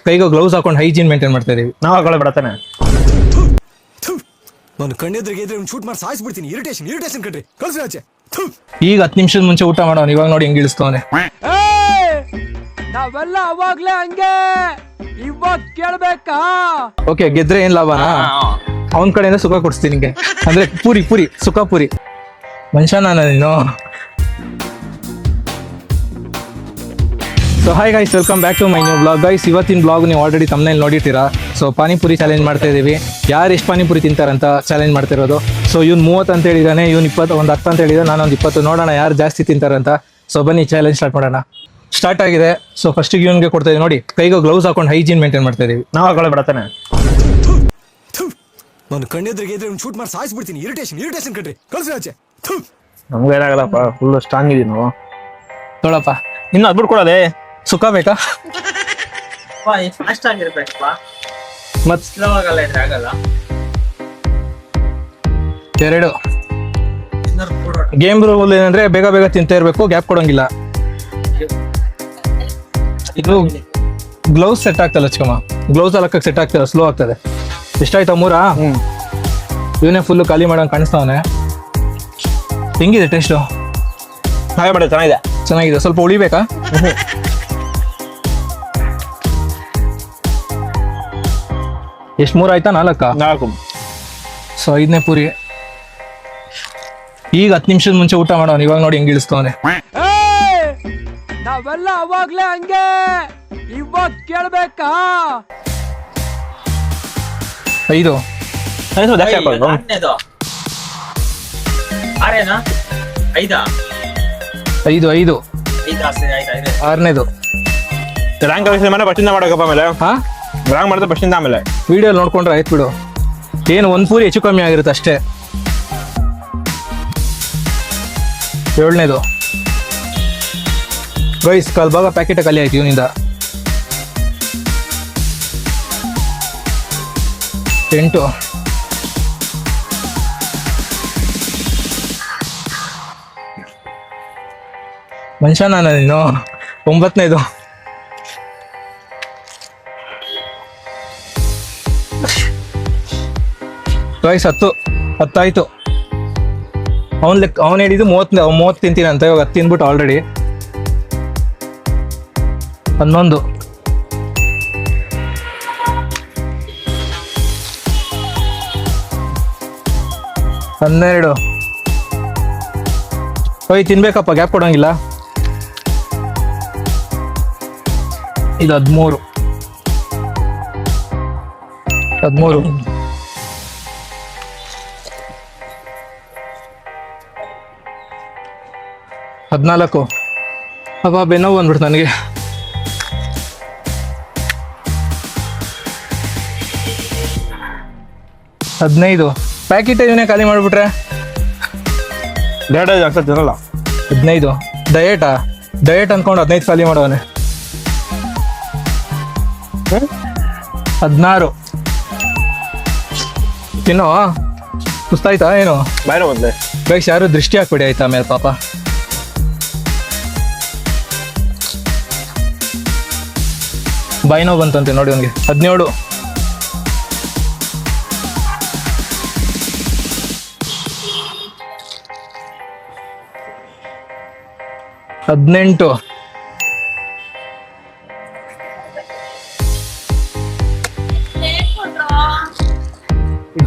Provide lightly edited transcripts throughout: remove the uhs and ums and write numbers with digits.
ಕೈಗೆ ಗ್ಲೌಸ್ ಹಾಕೊಂಡು hygiene maintain ಮಾಡ್ತಾ ಇದೀವಿ. ನಾವ್ ಹಾಕೊಳ್ಳೋ ಬಿಡತಾನೆ. ನಾನು ಕಣ್ಣೆದ್ರಿಗೆ ಇದ್ರೆ ಶೂಟ್ ಮಾಡಿ ಸಾಯಿಸ್ಬಿಡ್ತೀನಿ. ಇರಿಟೇಷನ್ ಕಣ್ರಿ, ಕಳ್ಸಿ ಆಚೆ. ಈಗ 10 ನಿಮಿಷದ ಮುಂಚೆ ಊಟ ಮಾಡೋನು, ಇವಾಗ ನೋಡಿ ಹೆಂಗ್ ಇಳಿಸ್ತವನೆ. ನಾವೆಲ್ಲ ಅವಾಗ್ಲೇ ಹಂಗೆ, ಇವಾಗ ಕೇಳ್ಬೇಕಾ? ಓಕೆ, ಗೆದ್ರೆ ಏನ್ ಲಾಭನಾ? ಅವನ್ ಕಡೆಯಿಂದ ಸುಖ ಕೊಡಿಸ್ತೀನಿ ನಿಂಗೆ. ಅಂದ್ರೆ ಪೂರಿ ಸುಖ ಪೂರಿ. ಮನುಷ್ಯನ ನೀನು. So hi guys, welcome back to my new blog. Guys, ಇವತ್ತಿನ ಬ್ಲಾಗ್ ನೀವು ಆಲ್ರೆಡಿ ತಮ್ಮನೇಲಿ ನೋಡಿರ್ತೀರಾ. ಸೊ ಪಾನಿಪುರಿ ಚಾಲೆಂಜ್ ಮಾಡ್ತಾ ಇದೀವಿ. ಯಾರು ಎಷ್ಟು ಪಾನಿಪುರಿ ತಿಂತಾರಂತ ಚಾಲೆಂಜ್ ಮಾಡ್ತಿರೋದು. ಸೊ ಇವ್ನು 30 ಅಂತ ಹೇಳಿದಾನೆ, ಇವ್ನು 20, ಒಂದು 10 ಅಂತ ಹೇಳಿದಾನೆ, ನಾನೊಂದು 20. ನೋಡೋಣ ಯಾರು ಜಾಸ್ತಿ ತಿಂತಾರಂತ. ಸೊ ಬನ್ನಿ ಚಾಲೆಂಜ್ ಸ್ಟಾರ್ಟ್ ಮಾಡೋಣ. ಸ್ಟಾರ್ಟ್ ಆಗಿದೆ. ಸೊ ಫಸ್ಟಿಗೆ ಇವನ್ಗೆ ಕೊಡ್ತಾ ಇದೀವಿ ನೋಡಿ. ಕೈಗೆ ಗ್ಲೌಸ್ ಹಾಕೊಂಡು ಹೈಜೀನ್ ಮೇಂಟೈನ್ ಮಾಡ್ತಾ ಇದೀವಿ. ನಾವ್ ಹಾಕೊಳ್ಳೋ ಬಿಡತಾನೆ. ನಾನು ಕಣ್ಣೆದ್ರಿಗೆ ಇದ್ರೆ ಶೂಟ್ ಮಾಡಿ ಸಾಯಿಸ್ಬಿಡ್ತೀನಿ. ಇರಿಟೇಷನ್ ಕಣ್ರಿ, ಕಳ್ಸಿ ಆಚೆ. ನಮ್ಗೇನಾಗಲ್ಲಪ್ಪ, ಫುಲ್ ಸ್ಟ್ರಾಂಗ್ ಇದೀವಿ ನಾವು. ನೋಡಪ್ಪ, ಇನ್ನು ಅದ್ಬಿಟ್ಟು ಕೊಡೋದೆ. ಸುಖ ಬೇಕಾ? ಫಾಸ್ಟ್ ಆಗಿರ್ಬೇಕಪ್ಪ, ಮತ್ ಸ್ಲೋ ಆಗಲ್ಲ ಇದ್ರೆ ಆಗಲ್ಲ. 2 ಇನ್ನೊಂದು ಕೂಡ ಗೇಮ್ ರೂಲ್ ಏನಂದ್ರೆ ಬೇಗ ಬೇಗ ತಿಂತಾ ಇರ್ಬೇಕು, ಗ್ಯಾಪ್ ಕೊಡೋಂಗಿಲ್ಲ. ಇದು ಗ್ಲೌಸ್ ಸೆಟ್ ಆಗ್ತಲ್ಲ ಚಿಕ್ಕಮ್ಮ, ಗ್ಲೌಸ್ ಹಾಕಕ್ಕೆ ಸೆಟ್ ಆಗ್ತಲ್ಲ, ಸ್ಲೋ ಆಗ್ತದೆ. ಎಷ್ಟಾಯ್ತಾ? 3? ಇವನೇ ಫುಲ್ ಖಾಲಿ ಮಾಡೋಂಗೆ ಕಾಣಿಸ್ತಾವನೆ. ಹೆಂಗಿದೆ ಟೇಸ್ಟು? ಹಾಗೆ ಮಾಡಿ, ಚೆನ್ನಾಗಿದೆ. ಚೆನ್ನಾಗಿದೆ. ಸ್ವಲ್ಪ ಉಳಿಬೇಕಾ? ಎಷ್ಟು 3 ಆಯ್ತಾ? 4? 4. ಸೊ 5ನೇ ಪೂರಿ. ಈಗ 10 ನಿಮಿಷದ ಮುಂಚೆ ಊಟ ಮಾಡೋನು, ಇವಾಗ ನೋಡಿ ಹೆಂಗ್ ಇಳಿಸ್ತವನೆ. ನಾವೆಲ್ಲ ಅವಾಗ್ಲೇ ಹಂಗೆ, ಇವಾಗ ಕೇಳ್ಬೇಕಾ? 5. ಜಾಸ್ತಿ ಹಾಕೋದು. ಆರನೇದು ಆರೇನಾ? 5 5 ಐದು ಸರಿ, ಆಯ್ತು. 6ನೇದು. ರ್ಯಾಂಕ್ ಮೇಲೆ ಫಸ್ಟಿಂದ ಮಾಡೋಕಪ್ಪ. ಆಮೇಲೆ ಹಾ, ರ್ಯಾಂಕ್ ಮಾಡಿದ್ರೆ ಫಸ್ಟಿಂದ ಆಮೇಲೆ ವಿಡಿಯೋ ನೋಡ್ಕೊಂಡ್ರೆ ಆಯ್ತು ಬಿಡು. ಏನು ಒಂದು ಪೂರಿ ಹೆಚ್ಚು ಕಮ್ಮಿ ಆಗಿರುತ್ತೆ ಅಷ್ಟೇ. 7ನೇದು. ಗೈಸ್, ಕಾಲ್ ಭಾಗ ಪ್ಯಾಕೆಟ್ ಖಾಲಿ ಆಯ್ತು ಇವನಿಂದ. 8. ಮನುಷ್ಯನ ನೀನು. 9ನೇದು. ಗೈಸ್, 10 ಆಯ್ತು. ಅವನ್ ಹೇಳಿದ್ದು 30 ತಿಂತೀನಿ ಅಂತ, ಇವಾಗ 10 ತಿಂದ್ಬಿಟ್ಟು ಆಲ್ರೆಡಿ. 11. 12. ತಿನ್ಬೇಕಪ್ಪ, ಗ್ಯಾಪ್ ಕೊಡೋಂಗಿಲ್ಲ. ಇದು 13. 14. ಅಪ್ಪ ಬೆನ್ನೋವು ಬಂದ್ಬಿಡ್ತು ನನಗೆ. 15. ಪ್ಯಾಕೆಟ್ ಇವನೇ ಖಾಲಿ ಮಾಡ್ಬಿಟ್ರೆ. ಡೇಟ್ ಜಾಸ್ತಿ ತಿನ್ನಲ್ಲ. 15. ಡಯಟ್ ಅನ್ಕೊಂಡು 15 ಖಾಲಿ ಮಾಡೋನೆ. 16. ತಿನ್ನೋ. ಸುಸ್ತಾಯ್ತಾ ಏನು? ಬಾಯ್ನ ಬಂದೆ. ಗೈಸ್, ಯಾರು ದೃಷ್ಟಿ ಹಾಕ್ಬಿಡಿ ಆಯ್ತಾ ಆಮೇಲೆ ಪಾಪ. ಬಾಯ್ನೋ ಬಂತಂತೆ ನೋಡಿ ಅವನಿಗೆ. 17. 18.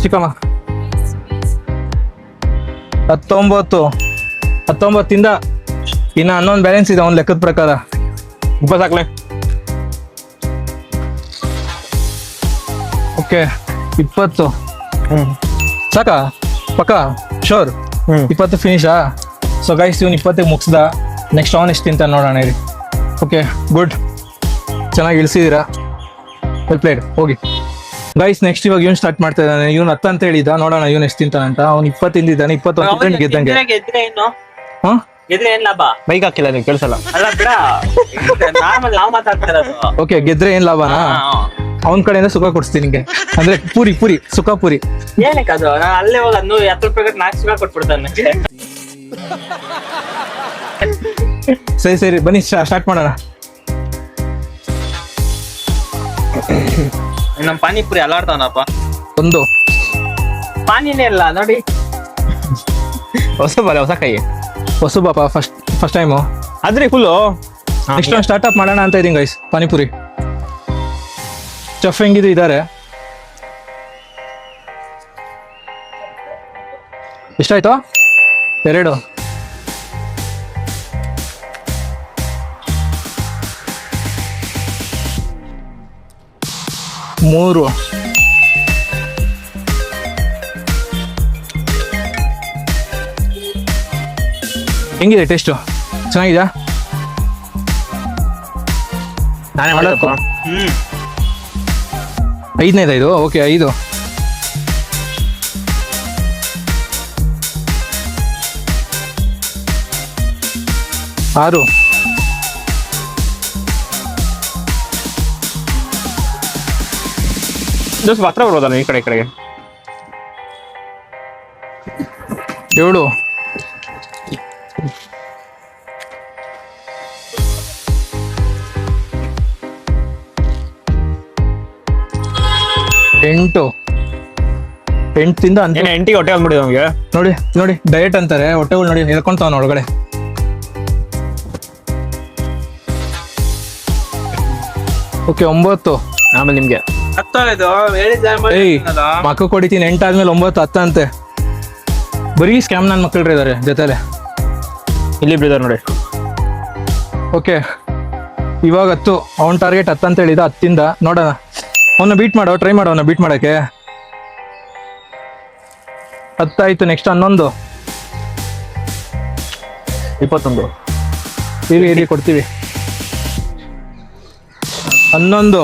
ಚಿಕ್ಕಮ್ಮ. 19 ತಿಂದ. ಇನ್ನು 11 ಬ್ಯಾಲೆನ್ಸ್ ಇದೆ ಅವನ ಲೆಕ್ಕದ ಪ್ರಕಾರ. ಉಪ್ಪಾಸ್ ಹಾಕ್ಲೆ. ಓಕೆ, 20. ಸಾಕಾ? ಪಕ್ಕ ಶೋರ್? 20 ಫಿನಿಶಾ? ಸೊ ಗೈಸ್, ಇವನು 20ಗೆ ಮುಗಿಸ್ದ. ನೆಕ್ಸ್ಟ್ ಅವನ್ ಎಷ್ಟು ತಿಂತ ನೋಡೋಣ ಇರಿ. ಓಕೆ, ಗುಡ್, ಚೆನ್ನಾಗಿ ಇಳಿಸಿದ್ದೀರಾ. Well played. ಹೋಗಿ ಗೈಸ್, ನೆಕ್ಸ್ಟ್ ಇವಾಗ ಇವನು ಸ್ಟಾರ್ಟ್ ಮಾಡ್ತಾ ಇದ್ದಾನೆ. ಇವನು 10 ಅಂತ ಹೇಳಿದ, ನೋಡೋಣ ಇವನು ಎಷ್ಟು ತಿಂತಾನಂತ. ಅವ್ನು 20 ತಿಂದಿದ್ದಾನೆ. 21 ಗೆದ್ದಂಗೆ. ಗೆದ್ರೆ ಏನು? ಹಾ, ಗೆದ್ರೆ ಏನ್ ಲಾಭ? ಬೈಕ್ ಹಾಕಿಲ್ಲ, ನೀವು ಕೇಳಿಸಲ್ಲ. ಅಲ್ಲ ಬಿಡ, ನಾರ್ಮಲ್ ನಾವು ಮಾತಾಡ್ತಾ ಇರೋದು. ಓಕೆ, ಗೆದ್ರೆ ಏನ್ ಲಾಭನಾ? ಅವನ ಕಡೆಯಿಂದ ಸುಖ ಕೊಡಿಸ್ತೀನಿ ನಿಂಗೆ. ಅಂದ್ರೆ ಪೂರಿ ಸುಖ ಪೂರಿ. ಏನಕ್ಕೆ ಅದು? ನಾನು ಅಲ್ಲೇ ಹೋಗ 10 ರೂಪಾಯಿ 4 ಸುಖ ಕೊಟ್ಬಿಡ್ತಾನೆ. ಸರಿ ಬನ್ನಿ ಸ್ಟಾರ್ಟ್ ಮಾಡೋಣ. ನಮ್ ಪಾನಿಪುರಿ ಅಲ್ಲಾಡ್ತಾವನಪ್ಪ. ಒಂದು ಪಾನಿನೇ ಇಲ್ಲ ನೋಡಿ. ಹೊಸ ಬಾಲೆ ಹೊಸ ಕೈ ಹೊಸ ಪಾಪ ಫಸ್ಟ್ ಟೈಮು. ಆದ್ರೆ ಫುಲ್ಲು ನೆಕ್ಸ್ಟ್ ಒಂದು ಸ್ಟಾರ್ಟ್ ಅಪ್ ಮಾಡೋಣ ಅಂತ ಇದೀನಿ ಗೈಸ್. ಪಾನಿಪುರಿ ಚೆಫ್ ಹೆಂಗಿದು ಇದ್ದಾರೆ. ಎಷ್ಟಾಯ್ತು? 2 3 ಹೆಂಗಿದೆ ಟೇಸ್ಟು? ಚೆನ್ನಾಗಿದೆಯಾ? ನಾನೇ ಮಾಡಪ್ಪ. 5ನೇದಾ ಇದು? ಓಕೆ 5. ಆರು. ಜಸ್ಟ್ ಹತ್ರ ಬರೋದಲ್ಲ ಈ ಕಡೆಗೆ. 7. 8. 8 ಅಂತ ಏನು 8ಗೆ ಹೊಟ್ಟೆ ಬಂದ್ಬಿಡಿದೆ ನಮಗೆ. ನೋಡಿ ಡಯಟ್ ಅಂತಾರೆ. ಹೊಟ್ಟೆಗಳು ನೋಡಿ ಹೇಳ್ಕೊಂತಾವ ಒಳಗಡೆ. ಓಕೆ 9. ಆಮೇಲೆ ನಿಮ್ಗೆ ಏಯ್ ಮಕ್ಕ ಕೊಡಿತೀನಿ. 8 ಆದ್ಮೇಲೆ 9, 10 ಅಂತೆ. ಬರೀ ಸ್ಕ್ಯಾಮ್ ನನ್ನ ಮಕ್ಕಳ್ರಿ ಇದಾರೆ ಜೊತೆಲೆ. ಇಲ್ಲಿ ಬಿಡಿದಾರೆ ನೋಡಿ. ಓಕೆ ಇವಾಗ 10. ಅವ್ನ ಟಾರ್ಗೆಟ್ 10 ಅಂತ ಹೇಳಿದ. 10ಇಂದ ನೋಡೋಣ ಅವನ್ನ ಬೀಟ್ ಮಾಡೋ. ಟ್ರೈ ಮಾಡೋಣ ಬೀಟ್ ಮಾಡೋಕ್ಕೆ. 10 ಆಯ್ತು. ನೆಕ್ಸ್ಟ್ 11. 21. ಇರಿ ಕೊಡ್ತೀವಿ. 11.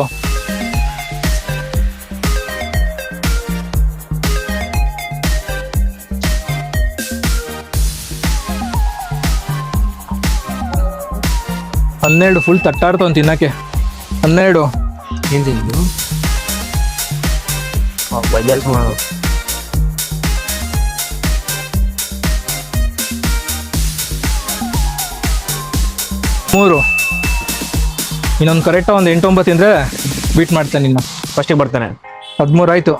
12 ಫುಲ್ ತಟ್ಟಾಡ್ತಾವ ತಿನ್ನಕ್ಕೆ. 12. ಮೂರು. ಇನ್ನೊಂದು ಕರೆಕ್ಟ್ ಒಂದು 8, 9 ತಿಂದ್ರೆ ಬೀಟ್ ಮಾಡ್ತಾನೆ ಇನ್ನು. ಫಸ್ಟಿಗೆ ಬರ್ತಾನೆ. 13 ಆಯ್ತು.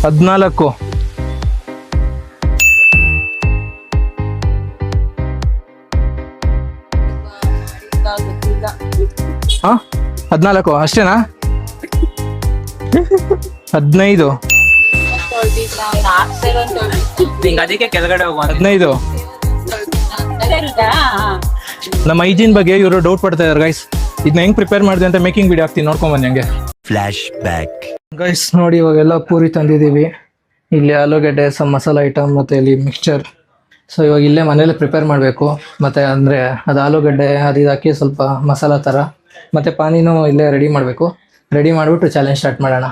14. 14 ಅಷ್ಟೇನಾ? 15. ಅದಕ್ಕೆ ಕೆಳಗಡೆ ಹೋಗುವ. 15. ನಮ್ಮ ಹೈಜೀನ್ ಬಗ್ಗೆ ಇವರು ಡೌಟ್ ಪಡ್ತಾ ಇದಾರೆ ಗೈಸ್. ಇದನ್ನ ಹೆಂಗ್ ಪ್ರಿಪೇರ್ ಮಾಡಿದೆ ಅಂತ ಮೇಕಿಂಗ್ ವಿಡಿಯೋ ಹಾಕ್ತೀನಿ, ನೋಡ್ಕೊಂಡ್ ಬನ್ನಿ ಹಂಗೆ. Flash back. ಗೈಸ್ ನೋಡಿ ಇವಾಗೆಲ್ಲ ಪೂರಿ ತಂದಿದ್ದೀವಿ. ಇಲ್ಲಿ ಆಲೂಗಡ್ಡೆ, ಸಮ್ ಮಸಾಲ ಐಟಮ್ ಮತ್ತು ಇಲ್ಲಿ ಮಿಕ್ಸ್ಚರ್. ಸೊ ಇವಾಗ ಇಲ್ಲೇ ಮನೇಲಿ ಪ್ರಿಪೇರ್ ಮಾಡಬೇಕು. ಮತ್ತು ಅಂದರೆ ಅದು ಆಲೂಗಡ್ಡೆ ಅದು ಹಾಕಿ ಸ್ವಲ್ಪ ಮಸಾಲ ಥರ, ಮತ್ತು ಪಾನಿನೂ ಇಲ್ಲೇ ರೆಡಿ ಮಾಡಬೇಕು. ರೆಡಿ ಮಾಡಿಬಿಟ್ಟು ಚಾಲೆಂಜ್ ಸ್ಟಾರ್ಟ್ ಮಾಡೋಣ.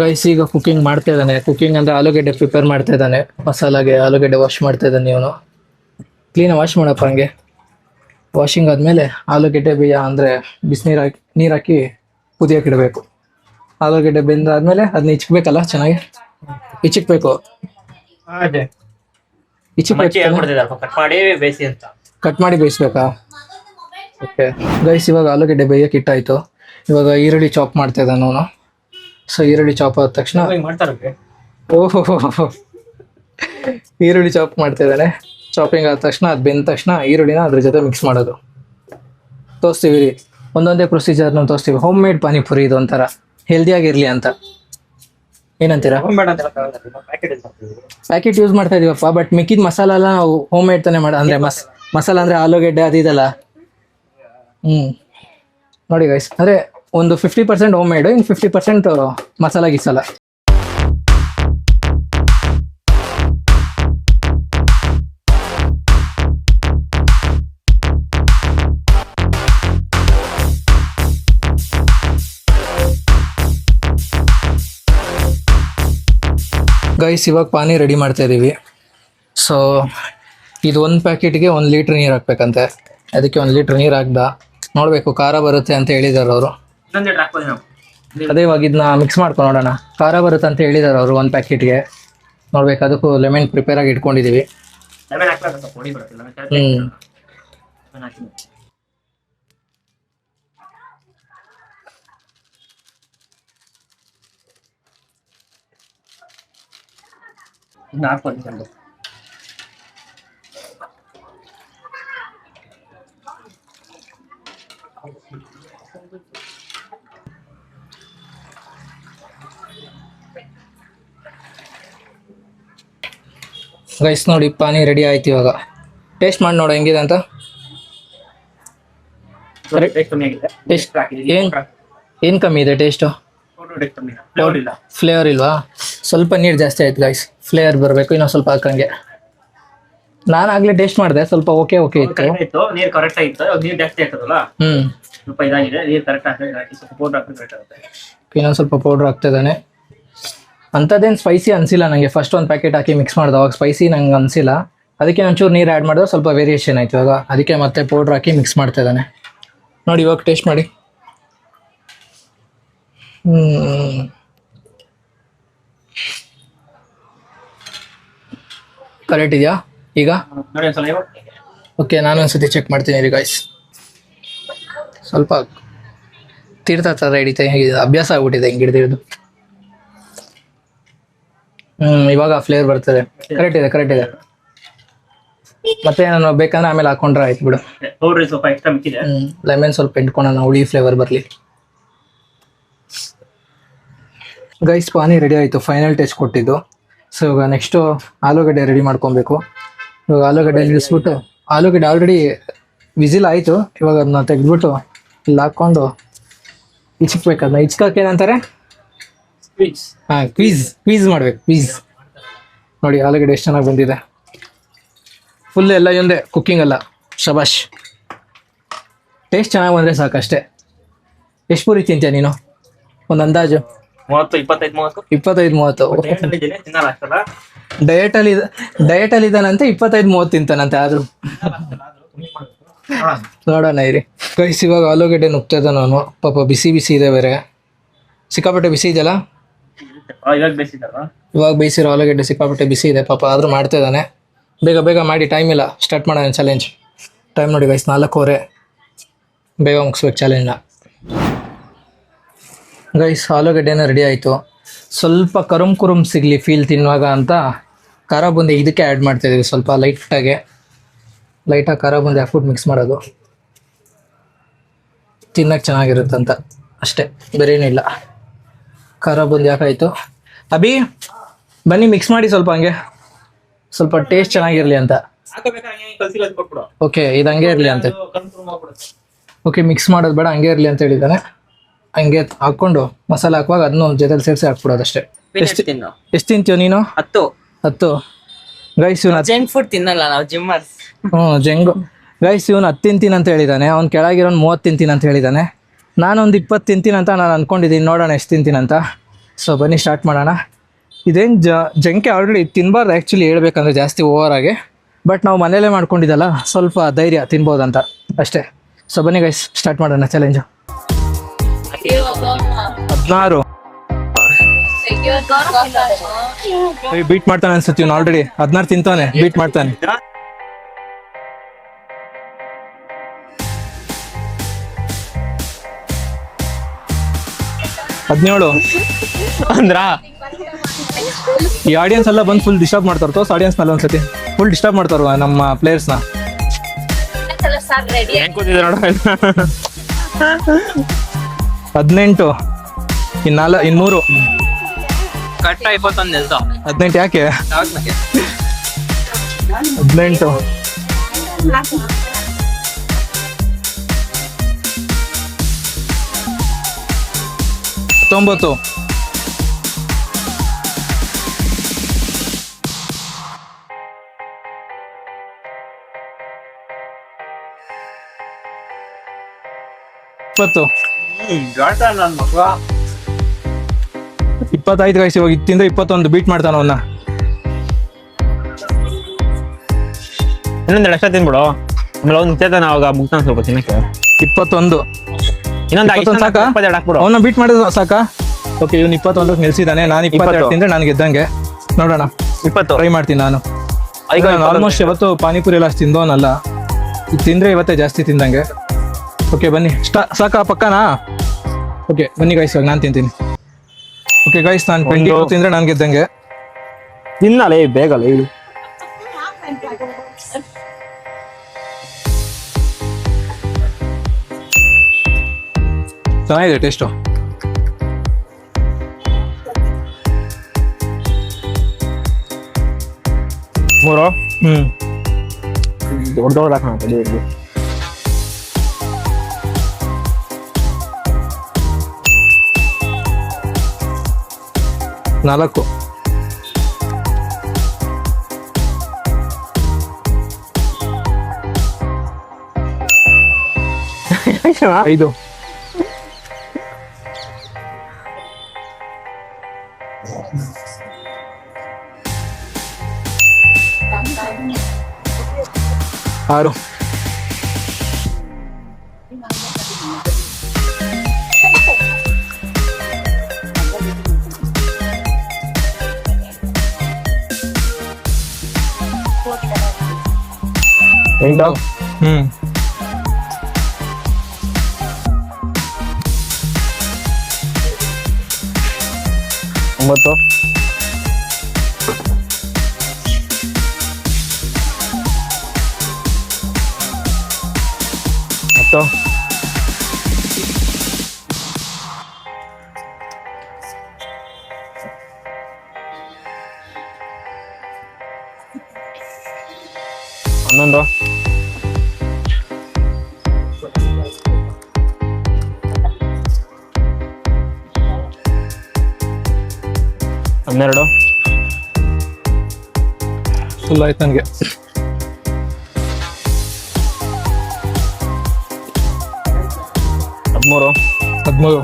ಗೈಸ್ ಈಗ ಕುಕಿಂಗ್ ಮಾಡ್ತಾ ಇದ್ದಾನೆ. ಕುಕಿಂಗ್ ಅಂದರೆ ಆಲೂಗಡ್ಡೆ ಪ್ರಿಪೇರ್ ಮಾಡ್ತಾ ಇದ್ದಾನೆ. ಮಸಾಲಾಗೆ ಆಲೂಗಡ್ಡೆ ವಾಶ್ ಮಾಡ್ತಾ ಇದ್ದಾನೆ. ಇವನು ಕ್ಲೀನಾಗಿ ವಾಶ್ ಮಾಡಪ್ಪ ಹಂಗೆ. ವಾಷಿಂಗ್ ಆದಮೇಲೆ ಆಲೂಗಡ್ಡೆ ಬೇಯ ಅಂದರೆ ನೀರು ಹಾಕಿ ಕುದಿಯೋಕೆ ಇಡಬೇಕು. ಆಲೂಗಡ್ಡೆ ಬೆಂದಾದ್ಮೇಲೆ ಅದನ್ನ ಇಚ್ಕಬೇಕಲ್ಲ, ಚೆನ್ನಾಗಿ ಇಚ್ಚಿಕ್ಬೇಕು. ಕಟ್ ಮಾಡಿ ಬೇಯಿಸ್ಬೇಕಾ? ಓಕೆ ಗೈಸ್ ಇವಾಗ ಆಲೂಗಡ್ಡೆ ಬೇಯಕ್ಕೆ ಇಟ್ಟಾಯ್ತು. ಇವಾಗ ಈರುಳ್ಳಿ ಚಾಪ್ ಮಾಡ್ತಾ ಇದ್ದಾನೆ ಅವನು. ಸೊ ಈರುಳ್ಳಿ ಚಾಪ್ ಆದ ತಕ್ಷಣ ಓಹೋ ಈರುಳ್ಳಿ ಚಾಪ್ ಮಾಡ್ತಾ ಇದ್ದಾನೆ. ಚಾಪಿಂಗ್ ಆದ ತಕ್ಷಣ ಅದು ಬೆಂದ ತಕ್ಷಣ ಈರುಳ್ಳಿನ ಅದ್ರ ಜೊತೆ ಮಿಕ್ಸ್ ಮಾಡೋದು. ತೋರಿಸ್ತೀವಿ ರೀ, ಒಂದೊಂದೇ ಪ್ರೊಸೀಜರ್ನ ತೋರಿಸ್ತೀವಿ. ಹೋಮ್ ಮೇಡ್ ಪಾನಿಪುರಿ ಇದು ಒಂಥರ ಹೆಲ್ದಿಯಾಗಿರಲಿ ಅಂತ. ಏನಂತೀರಾ? ಪ್ಯಾಕೆಟ್ ಯೂಸ್ ಮಾಡ್ತಾ ಇದೀವಪ್ಪ, ಬಟ್ ಮಿಕ್ಕಿದ ಮಸಾಲ ಎಲ್ಲ ನಾವು ಹೋಮ್ ಮೇಡ್ ತಾನೇ ಅಂದರೆ ಮಸಾಲ ಅಂದರೆ ಆಲೂಗಡ್ಡೆ ಅದಿದಲ್ಲ. ನೋಡಿ ಗೈಸ್, ಅಂದರೆ ಒಂದು 50% ಹೋಮ್ ಮೇಡು, ಇನ್ನು 50% ಮಸಾಲ ಗಿಸಲ್ಲ. ಗೈಸ್ ಇವಾಗ ಪಾನಿ ರೆಡಿ ಮಾಡ್ತಾ ಇದ್ದೀವಿ. ಸೊ ಇದು 1 ಪ್ಯಾಕೆಟ್ಗೆ 1 ಲೀಟ್ರ್ ನೀರು ಹಾಕ್ಬೇಕಂತೆ. ಅದಕ್ಕೆ 1 ಲೀಟ್ರ್ ನೀರು ಹಾಕ್ದ ನೋಡಬೇಕು, ಖಾರ ಬರುತ್ತೆ ಅಂತ ಹೇಳಿದಾರೆ ಅವರು. ಅದೇ ಇವಾಗ ಇದನ್ನ ಮಿಕ್ಸ್ ಮಾಡ್ಕೊಂಡು ನೋಡೋಣ. ಖಾರ ಬರುತ್ತೆ ಅಂತ ಹೇಳಿದಾರೆ ಅವರು 1 ಪ್ಯಾಕೆಟ್ಗೆ. ನೋಡ್ಬೇಕು, ಅದಕ್ಕೂ ಲೆಮನ್ ಪ್ರಿಪೇರ್ ಆಗಿ ಇಟ್ಕೊಂಡಿದ್ದೀವಿ. ಲೆಮನ್ ಹಾಕ್ಬೇಕು ಸ್ವಲ್ಪ ಹೊಡಿ ಬರುತ್ತೆ ಲೆಮನ್ ಹಾಕಿ ಇನ್ನು ಹಾಕ್ಬೋದು ಗೈಸ್ ನೋಡಿ ಪಾನಿ ರೆಡಿ ಆಯ್ತು. ಇವಾಗ ಟೇಸ್ಟ್ ಮಾಡಿ ನೋಡು ಹೆಂಗಿದೆ ಅಂತ. ಕಮ್ಮಿ ಆಗಿದೆ ಟೇಸ್ಟ್ ಏನು ಕಮ್ಮಿ ಇದೆ ಟೇಸ್ಟು? ಫ್ಲೇವರ್ ಇಲ್ವಾ? ಸ್ವಲ್ಪ ನೀರು ಜಾಸ್ತಿ ಆಯ್ತು ಗೈಸ್, ಫ್ಲೇವರ್ ಬರಬೇಕು. ಇನ್ನೊಂದು ಸ್ವಲ್ಪ ಹಾಕಂಗೆ. ನಾನು ಆಗಲೇ ಟೇಸ್ಟ್ ಮಾಡಿದೆ, ಸ್ವಲ್ಪ ಓಕೆ ಇತ್ತು. ನೀರು ಕರೆಕ್ಟ್ ಆಗಿತ್ತು. ನೀರು ಜಾಸ್ತಿ ಆಗ್ತದಲ್ಲ, ಸ್ವಲ್ಪ ಇದಾಗಿದೆ. ನೀರು ಕರೆಕ್ಟ್ ಹಾಕಿ ಸ್ವಲ್ಪ ಪೌಡರ್ ಹಾಕಿ ಕರೆಕ್ಟ್ ಆಗುತ್ತೆ. ಇನ್ನೊಂದು ಸ್ವಲ್ಪ ಪೌಡ್ರ್ ಹಾಕ್ತಿದ್ದಾನೆ. ಅಂಥದ್ದೇನು ಸ್ಪೈಸಿ ಅನಿಸಿಲ್ಲ ನನಗೆ. ಫಸ್ಟ್ ಒಂದು ಪ್ಯಾಕೆಟ್ ಹಾಕಿ ಮಿಕ್ಸ್ ಮಾಡಿದೆ, ಅವಾಗ ಸ್ಪೈಸಿ ನಂಗೆ ಅನಿಸಿಲ್ಲ. ಅದಕ್ಕೆ ಒಂಚೂರು ನೀರು ಆ್ಯಡ್ ಮಾಡಿದ್ರೆ ಸ್ವಲ್ಪ ವೇರಿಯೇಷನ್ ಆಯ್ತು. ಇವಾಗ ಅದಕ್ಕೆ ಮತ್ತೆ ಪೌಡ್ರ್ ಹಾಕಿ ಮಿಕ್ಸ್ ಮಾಡ್ತಿದ್ದಾನೆ. ನೋಡಿ ಇವಾಗ ಟೇಸ್ಟ್ ಮಾಡಿ. ಕರೆಕ್ಟ್ ಇದೆಯಾ ಈಗ? ನೋಡಿ ಒಂದ್ಸಲ ಓಕೆ, ನಾನು ಒಂದ್ಸತಿ ಚೆಕ್ ಮಾಡ್ತೀನಿ ರೀ ಗಾಯ್ಸ್. ಸ್ವಲ್ಪ ತೀರ್ಥ ಥರ ಹಿಡಿತಾ ಅಭ್ಯಾಸ ಆಗ್ಬಿಟ್ಟಿದೆ ಹಿಂಗೆ ಹಿಡಿದಿರೋದು. ಇವಾಗ ಫ್ಲೇವರ್ ಬರ್ತದೆ. ಕರೆಕ್ಟ್ ಇದೆ. ಮತ್ತೆ ನಾನು ಬೇಕಂದ್ರೆ ಆಮೇಲೆ ಹಾಕೊಂಡ್ರೆ ಆಯ್ತು ಬಿಡು. ಪೌಡರ್ ಸ್ವಲ್ಪ ಎಕ್ಸ್ಟ್ರಾ ಮಿಕ್ಕಿದೆ. ಲೆಮನ್ ಸ್ವಲ್ಪ ಇಟ್ಕೊಳ್ಳೋಣ, ಹುಳಿ ಫ್ಲೇವರ್ ಬರಲಿ. ಗೈಸ್ ಪಾನಿ ರೆಡಿ ಆಯಿತು, ಫೈನಲ್ ಟೇಸ್ಟ್ ಕೊಟ್ಟಿದ್ದು. ಸೊ ಇವಾಗ ನೆಕ್ಸ್ಟು ಆಲೂಗಡ್ಡೆ ರೆಡಿ ಮಾಡ್ಕೊಬೇಕು. ಇವಾಗ ಆಲೂಗಡ್ಡೆ ಇಳಿಸ್ಬಿಟ್ಟು, ಆಲೂಗಡ್ಡೆ ಆಲ್ರೆಡಿ ವಿಸಿಲ್ ಆಯಿತು. ಇವಾಗ ಅದನ್ನ ತೆಗೆದ್ಬಿಟ್ಟು ಇಲ್ಲಿ ಹಾಕ್ಕೊಂಡು ಇಚ್ಕಬೇಕು. ಅದನ್ನ ಇಚ್ಕಕ್ಕೆ ಏನಂತಾರೆ? ಹಾಂ, ಕ್ವೀಸ್ ಮಾಡ್ಬೇಕು. ಕ್ವೀಸ್ ನೋಡಿ ಆಲೂಗಡ್ಡೆ ಎಷ್ಟು ಚೆನ್ನಾಗಿ ಬಂದಿದೆ. ಫುಲ್ ಎಲ್ಲ ಒಂದೇ ಕುಕ್ಕಿಂಗ್ ಅಲ್ಲ, ಶಬಾಷ್. ಟೇಸ್ಟ್ ಚೆನ್ನಾಗಿ ಬಂದರೆ ಸಾಕಷ್ಟೇ. ಎಷ್ಟು ಪೂರಿ ತಿಂತೀಯ ನೀನು? ಒಂದು ಅಂದಾಜು 25-30 ತಿನ್ನಲ್ಲ ಆಗ್ತದ. ಡಯಟಲ್ಲಿ ಇದ್ದಾನಂತೆ, 25-30 ತಿಂತಾನಂತೆ. ಆದರೂ ನೋಡೋಣ ಇರಿ ಗೈಸ್. ಇವಾಗ ಆಲೂಗಡ್ಡೆ ನುಗ್ತಾ ಇದ್ದ ನಾನು. ಪಾಪ ಬಿಸಿ ಇದೆ ಬೇರೆ, ಸಿಕ್ಕಾಪಟ್ಟೆ ಬಿಸಿ ಇದೆಯಲ್ಲ. ಇವಾಗ ಬೇಯಿಸಿರೋ ಆಲೂಗಡ್ಡೆ ಸಿಕ್ಕಾಪಟ್ಟೆ ಬಿಸಿ ಇದೆ ಪಾಪ, ಆದರೂ ಮಾಡ್ತಾ ಇದ್ದಾನೆ. ಬೇಗ ಮಾಡಿ, ಟೈಮ್ ಇಲ್ಲ. ಸ್ಟಾರ್ಟ್ ಮಾಡೋಣ ಚಾಲೆಂಜ್. ಟೈಮ್ ನೋಡಿ ಗೈಸ್, 4:15. ಬೇಗ ಮುಗಿಸ್ಬೇಕು ಚಾಲೆಂಜ್ನ. ಗೈಸ್ ಆಲೂಗಡ್ಡೆನ ರೆಡಿ ಆಯಿತು. ಸ್ವಲ್ಪ ಕುರುಮ್ ಸಿಗಲಿ ಫೀಲ್ ತಿನ್ನುವಾಗ ಅಂತ ಖಾರ ಬುಂದಿ ಇದಕ್ಕೆ ಆ್ಯಡ್ ಮಾಡ್ತಾಯಿದ್ದೀವಿ. ಸ್ವಲ್ಪ ಲೈಟಾಗಿ ಖಾರ ಬುಂದಿ ಹಾಕ್ಬಿಟ್ಟು ಮಿಕ್ಸ್ ಮಾಡೋದು, ತಿನ್ನಕ್ಕೆ ಚೆನ್ನಾಗಿರುತ್ತಂತ ಅಷ್ಟೇ, ಬೇರೇನಿಲ್ಲ. ಖಾರ ಬುಂದಿ ಹಾಕಾಯಿತು. ಅಭಿ ಬನ್ನಿ ಮಿಕ್ಸ್ ಮಾಡಿ ಸ್ವಲ್ಪ, ಹಂಗೆ ಸ್ವಲ್ಪ ಟೇಸ್ಟ್ ಚೆನ್ನಾಗಿರಲಿ ಅಂತ. ಓಕೆ, ಇದು ಹಂಗೆ ಇರಲಿ ಅಂತ. ಓಕೆ, ಮಿಕ್ಸ್ ಮಾಡೋದು ಬೇಡ, ಹಂಗೆ ಇರಲಿ ಅಂತ ಹೇಳಿದ್ದಾನೆ. ಹಂಗೆ ಹಾಕ್ಕೊಂಡು ಮಸಾಲೆ ಹಾಕುವಾಗ ಅದನ್ನು ಜೊತೆಲಿ ಸೇರಿಸಿ ಹಾಕ್ಬಿಡೋದು ಅಷ್ಟೇ. ಎಷ್ಟು ತಿಂತೀವ ನೀನು? 10 ಗೈಸ್. ಇವನು ಜಂಕ್ ಫುಡ್ ತಿನ್ನಲ್ಲ ನಾವು, ಜಿಮ್ಮರ್ಸ್. ಜಂಗು ಗೈಸ್. ಇವನು 10 ತಿಂತೀನಿ ಅಂತ ಹೇಳಿದ್ದಾನೆ. ಅವ್ನು ಕೆಳಗಿರೋನು 30 ತಿಂತೀನಿ ಅಂತ ಹೇಳಿದ್ದಾನೆ. ನಾನೊಂದು 20 ತಿಂತೀನಿ ಅಂತ ನಾನು ಅಂದ್ಕೊಂಡಿದ್ದೀನಿ. ನೋಡೋಣ ಎಷ್ಟು ತಿಂತೀನಿ ಅಂತ. ಸೊ ಬನ್ನಿ ಸ್ಟಾರ್ಟ್ ಮಾಡೋಣ. ಇದೇನು ಜಂಕೆ ಆಲ್ರೆಡಿ ತಿನ್ಬಾರ್ದು ಆ್ಯಕ್ಚುಲಿ ಹೇಳ್ಬೇಕಂದ್ರೆ, ಜಾಸ್ತಿ ಓವರಾಗಿ. ಬಟ್ ನಾವು ಮನೇಲೇ ಮಾಡ್ಕೊಂಡಿದ್ದಲ್ಲ, ಸ್ವಲ್ಪ ಧೈರ್ಯ ತಿನ್ಬೋದಂತ ಅಷ್ಟೇ. ಸೊ ಬನ್ನಿ ಗೈಸ್ ಸ್ಟಾರ್ಟ್ ಮಾಡೋಣ ಚಾಲೆಂಜು. 16 ಬೀಟ್ ಮಾಡ್ತಾನೆ ಅನ್ಸುತ್ತೆ ಇವ್ನು. ಆಲ್ರೆಡಿ 16 ತಿಂತಾನೆ, ಬೀಟ್ ಮಾಡ್ತಾನೆ. 17 ಅಂದ್ರ ಈ ಆಡಿಯನ್ಸ್ ಎಲ್ಲ ಬಂದು ಫುಲ್ ಡಿಸ್ಟರ್ಬ್ ಮಾಡ್ತಾರ. ತೋರ್ಸ್ ಆಡಿಯನ್ಸ್ನೆಲ್ಲ ಒಂದ್ಸತಿ ಫುಲ್ ಡಿಸ್ಟರ್ಬ್ ಮಾಡ್ತಾರ ನಮ್ಮ ಪ್ಲೇಯರ್ಸ್ನ. ಹೆಂಗ್ ಕೂತಿದೆ ನೋಡ. 18 ಇನ್ನು 3 ಕರೆಕ್ಟ್ 21 18 ಯಾಕೆ? 18 19 20 25 ಗೈಸ್. ಇವಾಗ ಇತ್ತಿಂದ 21 ಬೀಟ್ ಮಾಡ್ತಾನ ಅವನ್ನ. ಇನ್ನೊಂದು ಎಕ್ಸ್ಟ್ರಾ ತಿನ್ಬಿಡು, ಆಮೇಲೆ ಅವ್ನು ಮುಗ್ತಾನ ಅವಾಗ ಮುಗ್ತಾನ ಸ್ವಲ್ಪ ತಿನ್ನಕ್ಕೆ. 21 ಇನ್ನೊಂದು ಸಾಕಾ? ಹಾಕ್ಬಿಡು. ಅವನ್ನ ಬೀಟ್ ಮಾಡಿದ್ರೆ ಸಾಕಾ? ಓಕೆ, ಇವ್ನು 21 ನಿಲ್ಸಿದ್ದಾನೆ. ನಾನು 22 ತಿಂದ್ರೆ ನಾನು ಗೆದ್ದಂಗೆ. ನೋಡೋಣ, 20 ಟ್ರೈ ಮಾಡ್ತೀನಿ ನಾನು. ಐದು ಆಲ್ಮೋಸ್ಟ್ ಯಾವತ್ತು ಪಾನಿಪುರಿ ಎಲ್ಲ ಅಷ್ಟು ತಿಂದವನಲ್ಲ, ಇದು ತಿಂದರೆ ಇವತ್ತೇ ಜಾಸ್ತಿ ತಿಂದಂಗೆ. ಓಕೆ ಬನ್ನಿ, ಸಾಕಾ ಪಕ್ಕನಾ? ಓಕೆ ಬನ್ನಿ ಗೈಸ್, ಇವಾಗ ನಾನು ತಿಂತೀನಿ. ಓಕೆ ಗೈಸ್, ನಾನು 20 ತಿಂದರೆ ನಾನು ಗೆದ್ದಂಗೆ. ತಿನ್ನಲೇ ಬೇಗಲ್ಲ ಹೇಳಿ. ಚೆನ್ನಾಗಿದೆ ಟೇಸ್ಟು. ಮೂರು ಹ್ಞೂ ದೊಡ್ಡ ದೊಡ್ಡ ಹಾಕೋಣ. 4 5 6 ಎಂಟು ಹ್ಞೂ 9 10 11 12 ಫುಲ್ ಆಯ್ತು ನನಗೆ. 13 13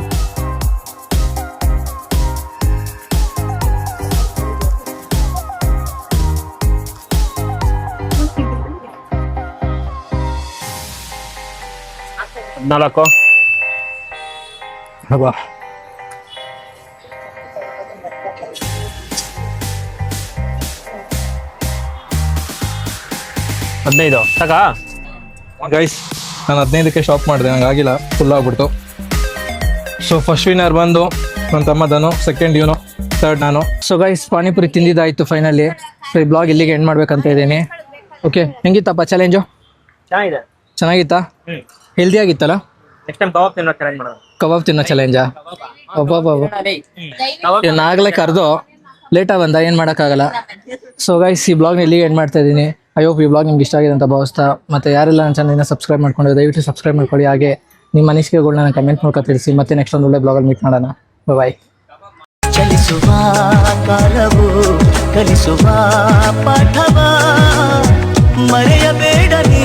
14 ಹಬ್ಬ. 15 ಸಾಕಾ? ಗೈಸ್, ನಾನು 15ಕ್ಕೆ ಸ್ಟಾಪ್ ಮಾಡಿದೆ, ನಂಗೆ ಆಗಿಲ್ಲ, ಫುಲ್ ಆಗ್ಬಿಡ್ತು. ಸೊ ಫಸ್ಟ್ ವಿನ್ನರ್ ಬಂದು ನನ್ನ ತಮ್ಮ ಧನು, ಸೆಕೆಂಡ್ ಇವನು, ಥರ್ಡ್ ನಾನು. ಸೊ ಗೈಸ್, ಪಾನಿಪುರಿ ತಿಂದಿದ್ದಾಯಿತು ಫೈನಲಿ. ಸೊ ಈ ಬ್ಲಾಗ್ ಇಲ್ಲಿಗೆ ಎಂಡ್ ಮಾಡ್ಬೇಕಂತ ಇದ್ದೀನಿ. ಓಕೆ, ಹೆಂಗಿತ್ತಪ್ಪ ಚಾಲೆಂಜು? ಚೆನ್ನಾಗಿದೆ. ಚೆನ್ನಾಗಿತ್ತಾ? ಹೆಲ್ದಿ ಆಗಿತ್ತಲ್ಲ? ನೆಕ್ಸ್ಟ್ ಟೈಮ್ ಕಬಾಬ್ ತಿನ್ನೋ ಚಾಲೆಂಜ್ ಮಾಡೋಣ. ಕಬಾಬ್ ತಿನ್ನೋ ಚಾಲೆಂಜಾ? ನಾಗಲೇ ಕರೆದು ಲೇಟಾಗಿ ಬಂದ, ಏನು ಮಾಡೋಕ್ಕಾಗಲ್ಲ. ಸೊ ಗೈಸ್, ಈ ಬ್ಲಾಗ್ನ ಇಲ್ಲಿಗೆ ಎಂಡ್ ಮಾಡ್ತಾ ಇದ್ದೀನಿ. ಐ ಹೋಪ್ ಈ ಬ್ಲಾಗ್ ನಿಮ್ಗೆ ಇಷ್ಟ ಆಗಿದೆ ಅಂತ ಭಾವಿಸ್ತಾ, ಮತ್ತು ಯಾರೆಲ್ಲ ನನ್ನ ಚಾನಲ್ನ ಸಬ್ಸ್ಕ್ರೈಬ್ ಮಾಡ್ಕೊಂಡು ದಯವಿಟ್ಟು ಸಬ್ಸ್ಕ್ರೈಬ್ ಮಾಡ್ಕೊಳ್ಳಿ. ಹಾಗೆ ನಿಮ್ಮ ಅನಿಸಿಕೆಗಳನ್ನ ಕಮೆಂಟ್ ಮೂಲಕ ತಿಳಿಸಿ. ಮತ್ತೆ ನೆಕ್ಸ್ಟ್ ಒಂದು ಒಳ್ಳೆ ಬ್ಲಾಗಲ್ಲಿ ಮೀಟ್ ಮಾಡೋಣ. ಬಾಯ್. ಚಲಿಸುವ ಕಾಲವು ಕಲಿಸುವ ಪಾಠವ ಮರೆಯಬೇಡ ನೀ.